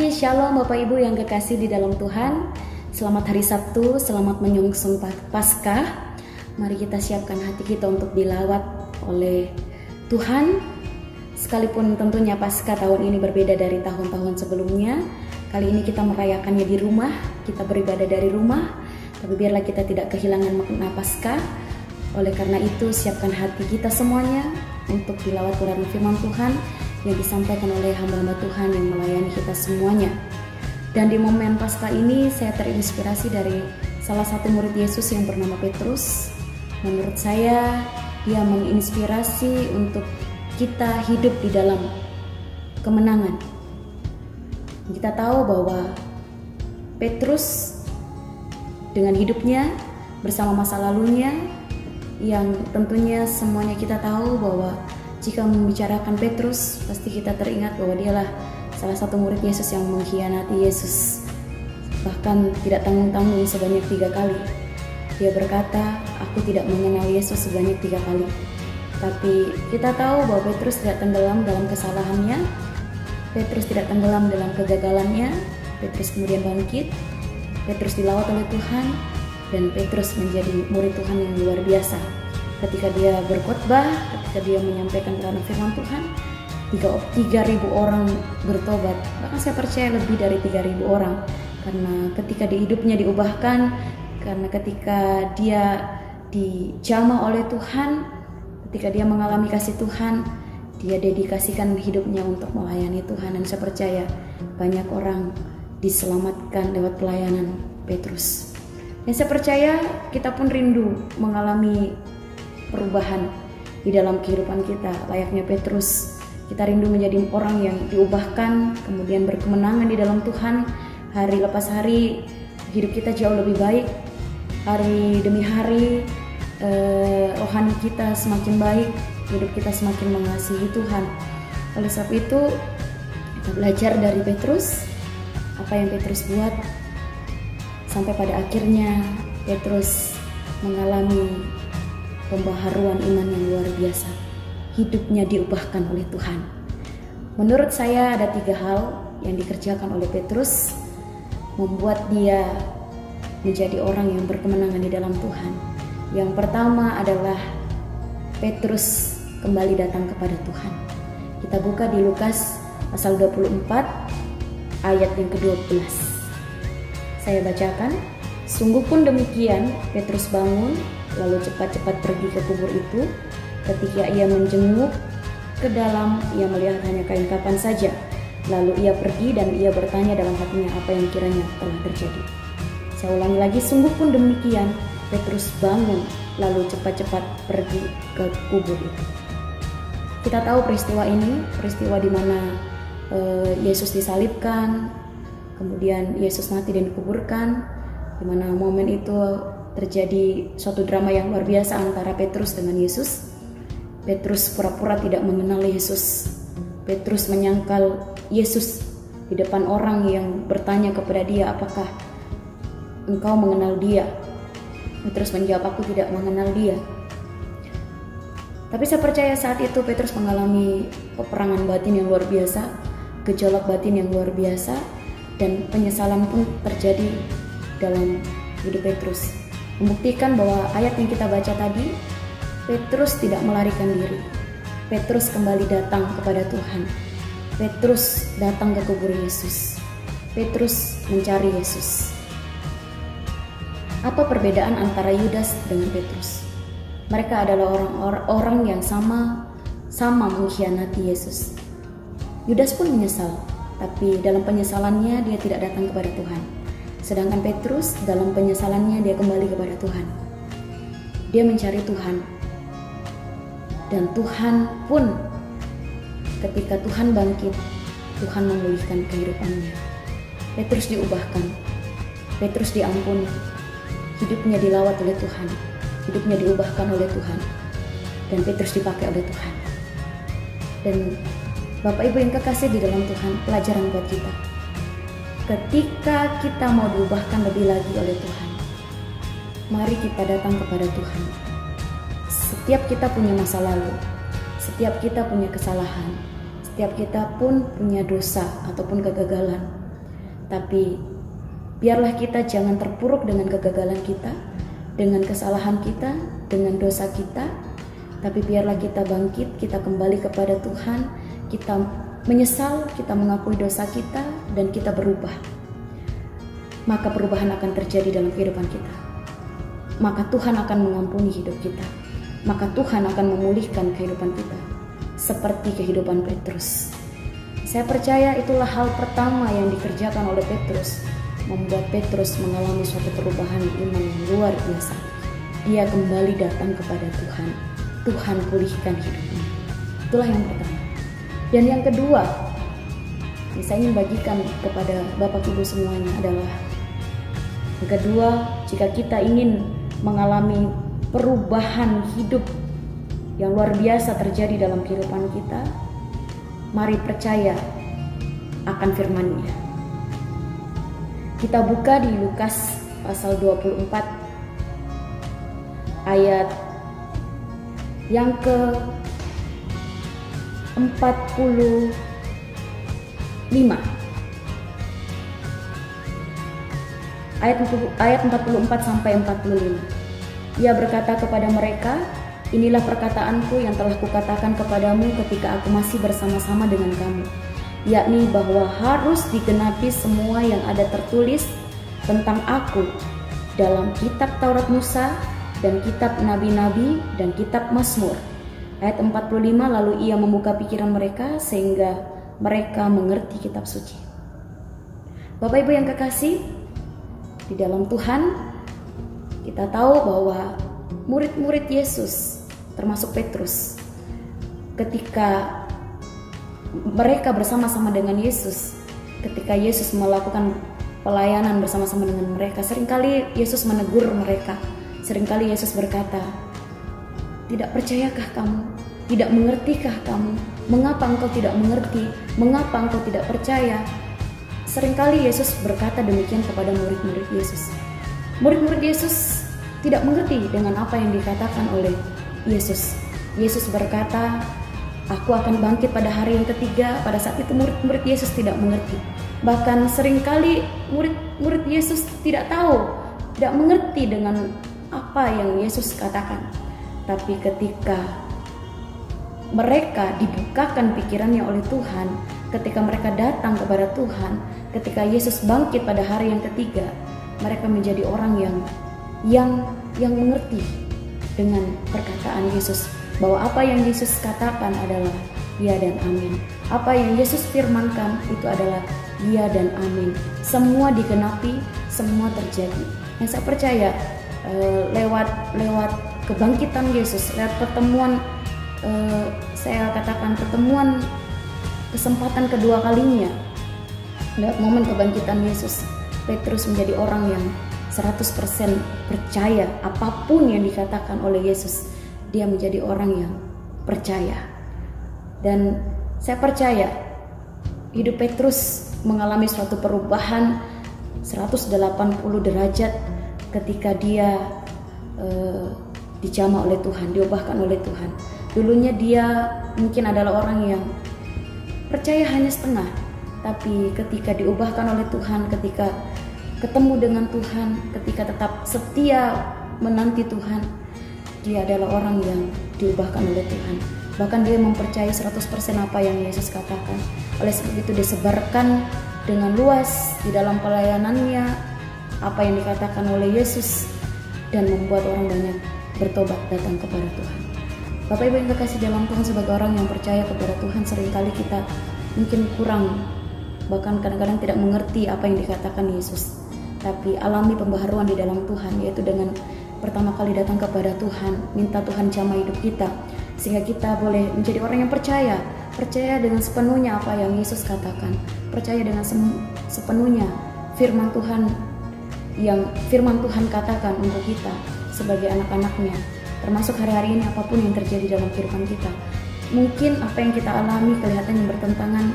Shalom Bapak Ibu yang kekasih di dalam Tuhan. Selamat hari Sabtu, selamat menyongsong Paskah. Mari kita siapkan hati kita untuk dilawat oleh Tuhan. Sekalipun tentunya Paskah tahun ini berbeda dari tahun-tahun sebelumnya. Kali ini kita merayakannya di rumah, kita beribadah dari rumah. Tapi biarlah kita tidak kehilangan makna Paskah. Oleh karena itu siapkan hati kita semuanya untuk dilawat melalui firman Tuhan yang disampaikan oleh hamba-hamba Tuhan yang melayani kita semuanya. Dan di momen Paskah ini saya terinspirasi dari salah satu murid Yesus yang bernama Petrus. Menurut saya dia menginspirasi untuk kita hidup di dalam kemenangan. Kita tahu bahwa Petrus dengan hidupnya bersama masa lalunya yang tentunya semuanya kita tahu bahwa jika membicarakan Petrus, pasti kita teringat bahwa dialah salah satu murid Yesus yang mengkhianati Yesus. Bahkan tidak tanggung-tanggung sebanyak 3 kali. Dia berkata, aku tidak mengenal Yesus sebanyak 3 kali. Tapi kita tahu bahwa Petrus tidak tenggelam dalam kesalahannya. Petrus tidak tenggelam dalam kegagalannya. Petrus kemudian bangkit. Petrus dilawat oleh Tuhan. Dan Petrus menjadi murid Tuhan yang luar biasa. Ketika dia berkhotbah, ketika dia menyampaikan kebenaran firman Tuhan, 3.000 orang bertobat. Bahkan saya percaya lebih dari 3.000 orang. Karena ketika di hidupnya diubahkan, karena ketika dia dijamah oleh Tuhan, ketika dia mengalami kasih Tuhan, dia dedikasikan hidupnya untuk melayani Tuhan. Dan saya percaya banyak orang diselamatkan lewat pelayanan Petrus. Dan saya percaya kita pun rindu mengalami perubahan di dalam kehidupan kita layaknya Petrus. Kita rindu menjadi orang yang diubahkan, kemudian berkemenangan di dalam Tuhan. Hari lepas hari hidup kita jauh lebih baik. Hari demi hari rohani kita semakin baik, hidup kita semakin mengasihi Tuhan. Oleh sebab itu kita belajar dari Petrus, apa yang Petrus buat sampai pada akhirnya Petrus mengalami pembaharuan iman yang luar biasa. Hidupnya diubahkan oleh Tuhan. Menurut saya ada 3 hal yang dikerjakan oleh Petrus membuat dia menjadi orang yang berkemenangan di dalam Tuhan. Yang pertama adalah Petrus kembali datang kepada Tuhan. Kita buka di Lukas pasal 24 ayat yang ke-12. Saya bacakan. Sungguh pun demikian, Petrus bangun lalu cepat-cepat pergi ke kubur itu. Ketika ia menjenguk ke dalam, ia melihat hanya kain kafan saja. Lalu ia pergi dan ia bertanya dalam hatinya apa yang kiranya telah terjadi. Saya ulangi lagi, sungguh pun demikian, Petrus bangun lalu cepat-cepat pergi ke kubur itu. Kita tahu peristiwa ini, peristiwa di mana Yesus disalibkan, kemudian Yesus mati dan dikuburkan, di mana momen itu terjadi suatu drama yang luar biasa antara Petrus dengan Yesus. Petrus pura-pura tidak mengenal Yesus. Petrus menyangkal Yesus di depan orang yang bertanya kepada dia, apakah engkau mengenal dia? Petrus menjawab, aku tidak mengenal dia. Tapi saya percaya saat itu Petrus mengalami peperangan batin yang luar biasa, gejolak batin yang luar biasa, dan penyesalan pun terjadi dalam hidup Petrus. Membuktikan bahwa ayat yang kita baca tadi, Petrus tidak melarikan diri. Petrus kembali datang kepada Tuhan. Petrus datang ke kubur Yesus. Petrus mencari Yesus. Apa perbedaan antara Yudas dengan Petrus? Mereka adalah orang yang sama mengkhianati Yesus. Yudas pun menyesal, tapi dalam penyesalannya dia tidak datang kepada Tuhan. Sedangkan Petrus dalam penyesalannya dia kembali kepada Tuhan. Dia mencari Tuhan. Dan Tuhan pun ketika Tuhan bangkit, Tuhan memulihkan kehidupannya. Petrus diubahkan. Petrus diampuni. Hidupnya dilawat oleh Tuhan. Hidupnya diubahkan oleh Tuhan. Dan Petrus dipakai oleh Tuhan. Dan Bapak Ibu yang kekasih di dalam Tuhan, pelajaran buat kita. Ketika kita mau diubahkan lebih lagi oleh Tuhan, mari kita datang kepada Tuhan. Setiap kita punya masa lalu, setiap kita punya kesalahan, setiap kita pun punya dosa ataupun kegagalan. Tapi biarlah kita jangan terpuruk dengan kegagalan kita, dengan kesalahan kita, dengan dosa kita. Tapi biarlah kita bangkit, kita kembali kepada Tuhan, kita menyesal, kita mengakui dosa kita, dan kita berubah. Maka perubahan akan terjadi dalam kehidupan kita. Maka Tuhan akan mengampuni hidup kita. Maka Tuhan akan memulihkan kehidupan kita. Seperti kehidupan Petrus. Saya percaya itulah hal pertama yang dikerjakan oleh Petrus, membuat Petrus mengalami suatu perubahan iman yang luar biasa. Dia kembali datang kepada Tuhan. Tuhan pulihkan hidupnya. Itulah yang pertama. Dan yang kedua, yang saya ingin bagikan kepada Bapak Ibu semuanya adalah, yang kedua, jika kita ingin mengalami perubahan hidup yang luar biasa terjadi dalam kehidupan kita, mari percaya akan firman-Nya. Kita buka di Lukas pasal 24 ayat yang ke-45. Ayat 44 sampai 45. Ia berkata kepada mereka, "Inilah perkataanku yang telah kukatakan kepadamu ketika aku masih bersama-sama dengan kamu, yakni bahwa harus digenapi semua yang ada tertulis tentang aku dalam kitab Taurat Musa dan kitab Nabi-Nabi dan kitab Mazmur." Ayat 45, lalu ia membuka pikiran mereka sehingga mereka mengerti kitab suci. Bapak Ibu yang kekasih, di dalam Tuhan kita tahu bahwa murid-murid Yesus termasuk Petrus, ketika mereka bersama-sama dengan Yesus, ketika Yesus melakukan pelayanan bersama-sama dengan mereka, seringkali Yesus menegur mereka. Seringkali Yesus berkata, "Tidak percayakah kamu? Tidak mengertikah kamu? Mengapa engkau tidak mengerti? Mengapa engkau tidak percaya?" Seringkali Yesus berkata demikian kepada murid-murid Yesus. Murid-murid Yesus tidak mengerti dengan apa yang dikatakan oleh Yesus. Yesus berkata, "Aku akan bangkit pada hari yang ketiga." Pada saat itu murid-murid Yesus tidak mengerti. Bahkan seringkali murid-murid Yesus tidak tahu, tidak mengerti dengan apa yang Yesus katakan. Tapi ketika mereka dibukakan pikirannya oleh Tuhan, ketika mereka datang kepada Tuhan, ketika Yesus bangkit pada hari yang ketiga, mereka menjadi orang yang mengerti dengan perkataan Yesus, bahwa apa yang Yesus katakan adalah ya dan amin. Apa yang Yesus firmankan itu adalah ya dan amin. Semua digenapi, semua terjadi. Yang saya percaya lewat kebangkitan Yesus, lewat pertemuan, saya katakan pertemuan kesempatan kedua kalinya, lewat momen kebangkitan Yesus, Petrus menjadi orang yang 100% percaya apapun yang dikatakan oleh Yesus. Dia menjadi orang yang percaya. Dan saya percaya hidup Petrus mengalami suatu perubahan 180 derajat ketika dia dijamah oleh Tuhan, diubahkan oleh Tuhan. Dulunya dia mungkin adalah orang yang percaya hanya setengah, tapi ketika diubahkan oleh Tuhan, ketika ketemu dengan Tuhan, ketika tetap setia menanti Tuhan, dia adalah orang yang diubahkan oleh Tuhan. Bahkan dia mempercayai 100% apa yang Yesus katakan. Oleh sebab itu disebarkan dengan luas di dalam pelayanannya apa yang dikatakan oleh Yesus, dan membuat orang banyak bertobat datang kepada Tuhan. Bapak Ibu yang kekasih dalam Tuhan, sebagai orang yang percaya kepada Tuhan, seringkali kita mungkin kurang, bahkan kadang-kadang tidak mengerti apa yang dikatakan Yesus. Tapi alami pembaharuan di dalam Tuhan, yaitu dengan pertama kali datang kepada Tuhan, minta Tuhan jamah hidup kita, sehingga kita boleh menjadi orang yang percaya dengan sepenuhnya apa yang Yesus katakan, percaya dengan sepenuhnya firman Tuhan yang firman Tuhan katakan untuk kita sebagai anak-anaknya, termasuk hari-hari ini apapun yang terjadi dalam kehidupan kita. Mungkin apa yang kita alami kelihatannya bertentangan,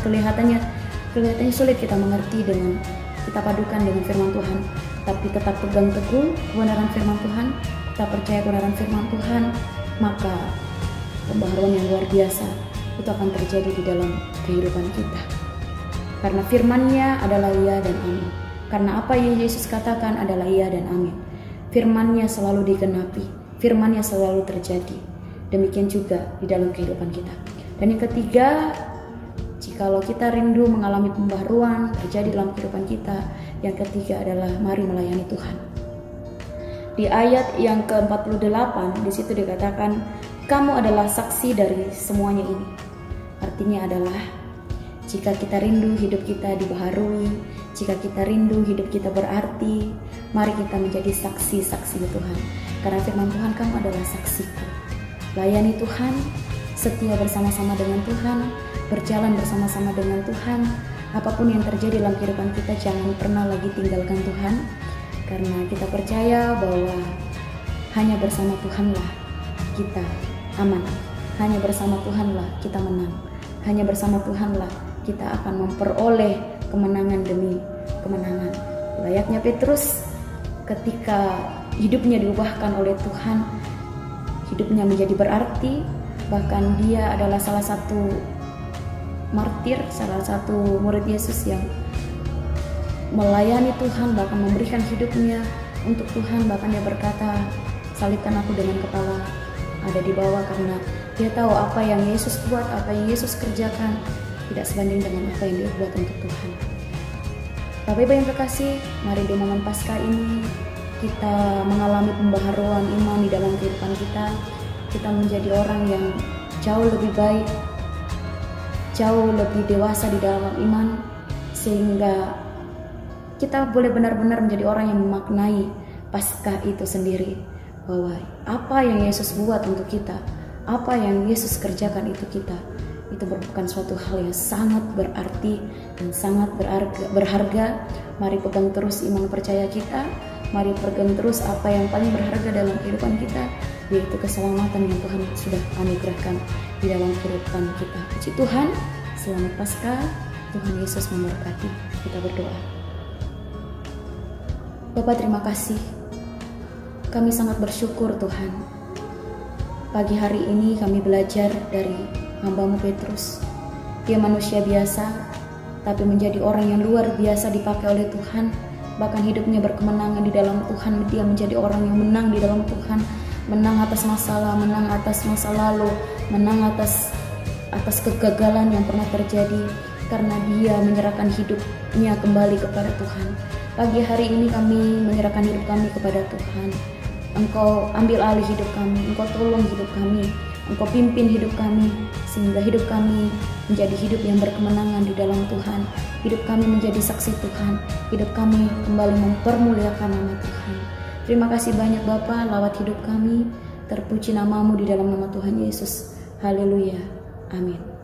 kelihatannya sulit kita mengerti dengan kita padukan dengan firman Tuhan, tapi tetap pegang teguh kebenaran firman Tuhan, kita percaya kebenaran firman Tuhan, maka pembaharuan yang luar biasa itu akan terjadi di dalam kehidupan kita. Karena firman-Nya adalah iya dan amin. Karena apa yang Yesus katakan adalah iya dan amin. Firman-Nya selalu digenapi, firman-Nya selalu terjadi. Demikian juga di dalam kehidupan kita. Dan yang ketiga, jikalau kita rindu mengalami pembaharuan terjadi dalam kehidupan kita, yang ketiga adalah mari melayani Tuhan. Di ayat yang ke-48 di situ dikatakan, kamu adalah saksi dari semuanya ini. Artinya adalah jika kita rindu hidup kita dibaharui, jika kita rindu hidup kita berarti, mari kita menjadi saksi-saksi Tuhan. Karena firman Tuhan, kamu adalah saksiku. Layani Tuhan, setia bersama-sama dengan Tuhan, berjalan bersama-sama dengan Tuhan. Apapun yang terjadi dalam kehidupan kita, jangan pernah lagi tinggalkan Tuhan. Karena kita percaya bahwa hanya bersama Tuhanlah kita aman. Hanya bersama Tuhanlah kita menang. Hanya bersama Tuhanlah kita akan memperoleh kemenangan demi kemenangan. Layaknya Petrus ketika hidupnya diubahkan oleh Tuhan, hidupnya menjadi berarti. Bahkan dia adalah salah satu martir, salah satu murid Yesus yang melayani Tuhan, bahkan memberikan hidupnya untuk Tuhan. Bahkan dia berkata, salibkan aku dengan kepala ada di bawah, karena dia tahu apa yang Yesus buat, apa yang Yesus kerjakan tidak sebanding dengan apa yang dia buat untuk Tuhan. Bapak Ibu yang terkasih, mari di momen Paskah ini kita mengalami pembaharuan iman di dalam kehidupan kita. Kita menjadi orang yang jauh lebih baik, jauh lebih dewasa di dalam iman, sehingga kita boleh benar-benar menjadi orang yang memaknai Paskah itu sendiri. Bahwa apa yang Yesus buat untuk kita, apa yang Yesus kerjakan itu itu merupakan suatu hal yang sangat berarti dan sangat berharga. Mari pegang terus iman percaya kita. Mari pegang terus apa yang paling berharga dalam kehidupan kita, yaitu keselamatan yang Tuhan sudah anugerahkan di dalam kehidupan kita. Puji Tuhan, selamat Paskah. Tuhan Yesus memberkati. Kita berdoa. Bapak, terima kasih. Kami sangat bersyukur Tuhan. Pagi hari ini kami belajar dari hamba-Mu Petrus. Dia manusia biasa, tapi menjadi orang yang luar biasa dipakai oleh Tuhan. Bahkan hidupnya berkemenangan di dalam Tuhan. Dia menjadi orang yang menang di dalam Tuhan. Menang atas masalah, menang atas masa lalu, menang atas kegagalan yang pernah terjadi. Karena dia menyerahkan hidupnya kembali kepada Tuhan. Pagi hari ini kami menyerahkan hidup kami kepada Tuhan. Engkau ambil alih hidup kami, Engkau tolong hidup kami, Engkau pimpin hidup kami, sehingga hidup kami menjadi hidup yang berkemenangan di dalam Tuhan. Hidup kami menjadi saksi Tuhan, hidup kami kembali mempermuliakan nama Tuhan. Terima kasih banyak Bapa, lawat hidup kami, terpuji nama-Mu di dalam nama Tuhan Yesus. Haleluya, amin.